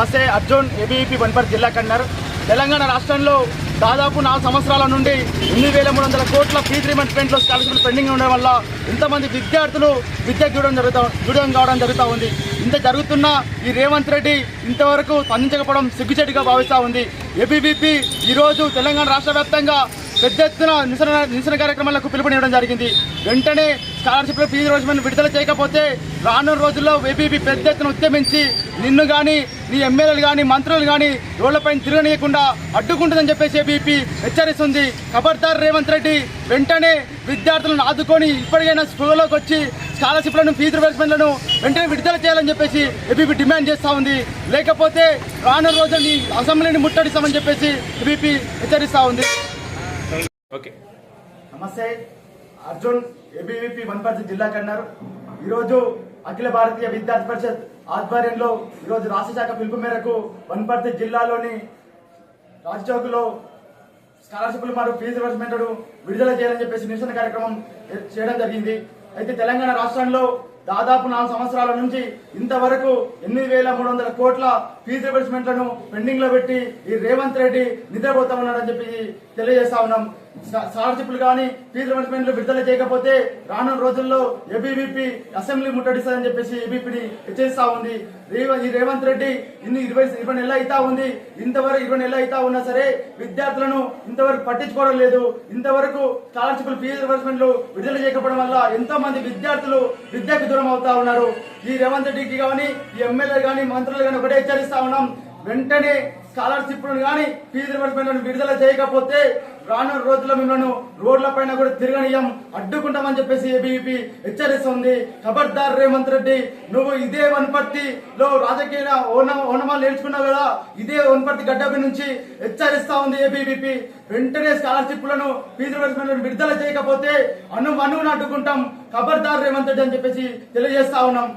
నమస్తే. అర్జున్, ఏబీవీపీ వనపర్తి జిల్లా కన్వీనర్. తెలంగాణ రాష్ట్రంలో దాదాపు 4 సంవత్సరాల నుండి 8,300 కోట్ల ఫీజు రీయింబర్స్మెంట్లో స్కాలర్షిప్లు పెండింగ్ ఉండడం వల్ల ఇంతమంది విద్యార్థులు విద్యకు దూరం కావడం జరుగుతూ ఉంది. ఇంత జరుగుతున్న ఈ రేవంత్ రెడ్డి ఇంతవరకు స్పందించకపోవడం సిగ్గుచేటుగా భావిస్తూ ఉంది. ఏబీవీపీ ఈరోజు తెలంగాణ రాష్ట్ర వ్యాప్తంగా పెద్ద ఎత్తున నిరసన కార్యక్రమాలకు పిలుపునివ్వడం జరిగింది. వెంటనే స్కాలర్షిప్ల ఫీజు రీయింబర్స్మెంట్ విడుదల చేయకపోతే రానున్న రోజుల్లో ఏబీవీపీ పెద్ద ఎత్తున ఉద్యమించి నిన్ను కానీ నీ ఎమ్మెల్యేలు కానీ మంత్రులు కానీ రోడ్లపైన తిరగనీయకుండా అడ్డుకుంటుందని చెప్పేసి ఏబీవీపీ హెచ్చరిస్తుంది. ఖబర్దార్ రేవంత్ రెడ్డి, వెంటనే విద్యార్థులను ఆదుకొని ఇప్పటికైనా స్కూల్లోకి వచ్చి స్కాలర్షిప్లను ఫీజు రీయింబర్స్మెంట్లను వెంటనే విడుదల చేయాలని చెప్పేసి ఏబీవీపీ డిమాండ్ చేస్తూ ఉంది. లేకపోతే రానున్న రోజుల్లో ఈ అసెంబ్లీని ముట్టడిస్తామని చెప్పేసి ఏబీవీపీ హెచ్చరిస్తూ ఉంది. ఓకే, నమస్తే. అర్జున్, ఏబీవీపీ వనపర్తి జిల్లా కన్వీనర్. ఈరోజు అఖిల భారతీయ విద్యార్థి పరిషత్ ఆధ్వర్యంలో ఈరోజు రాష్ట్ర శాఖ పిలుపు మేరకు వనపర్తి జిల్లాలోని రాజ్చౌక్లో స్కాలర్షిప్లు మరియు ఫీజు రీయింబర్స్మెంట్ విడుదల చేయాలని చెప్పేసి నిరసన కార్యక్రమం చేయడం జరిగింది. అయితే తెలంగాణ రాష్ట్రంలో దాదాపు 4 సంవత్సరాల నుంచి ఇంతవరకు 8,300 కోట్ల ఫీజు రీయింబర్స్మెంట్లను పెండింగ్ లో పెట్టి ఈ రేవంత్ రెడ్డి నిద్రపోతా ఉన్నాడని చెప్పి తెలియజేస్తా ఉన్నాం. స్కాలర్షిప్లు కానీ ఫీజు రీయింబర్స్మెంట్లు విడుదల చేయకపోతే రానున్న రోజుల్లో ఏబీవీపీ అసెంబ్లీ ముట్టడిస్తుందని చెప్పేసి ఏబీవీపీని హెచ్చరిస్తా ఉంది. ఈ రేవంత్ రెడ్డి 20 నెలలు అవుతా ఉంది. ఇంతవరకు 20 నెలలు అవుతా ఉన్నా సరే విద్యార్థులను ఇంతవరకు పట్టించుకోవడం లేదు. ఇంతవరకు స్కాలర్షిప్లు ఫీజు రీయింబర్స్మెంట్లు విడుదల చేయకపోవడం వల్ల ఎంతో మంది విద్యార్థులు విద్యకు దూరం అవుతా ఉన్నారు. ఈ రేవంత్ రెడ్డికి కానీ ఈ ఎమ్మెల్యే కానీ మంత్రులు కానీ ఒకటే హెచ్చరిస్తా ఉన్నాం. వెంటనే స్కాలర్షిప్లను కానీ ఫీజు రీయింబర్స్మెంట్లను విడుదల చేయకపోతే రానున్న రోజుల్లో మిమ్మల్ని రోడ్లపైన కూడా తిరగనీయం, అడ్డుకుంటామని చెప్పేసి ఏబీవీపీ హెచ్చరిస్తుంది. ఖబర్దార్ రేవంత్ రెడ్డి, నువ్వు ఇదే వనపర్తిలో రాజకీయ ఓనమాలు నేర్చుకున్నావు కదా, ఇదే వనపర్తి గడ్డపై నుంచి హెచ్చరిస్తా ఉంది ఏబీవీపీ. వెంటనే స్కాలర్షిప్లను ఫీజు రీయింబర్స్మెంట్లను విడుదల చేయకపోతే అణువును అడ్డుకుంటాం. ఖబర్దార్ రేవంత్ రెడ్డి అని చెప్పేసి తెలియజేస్తా ఉన్నాం.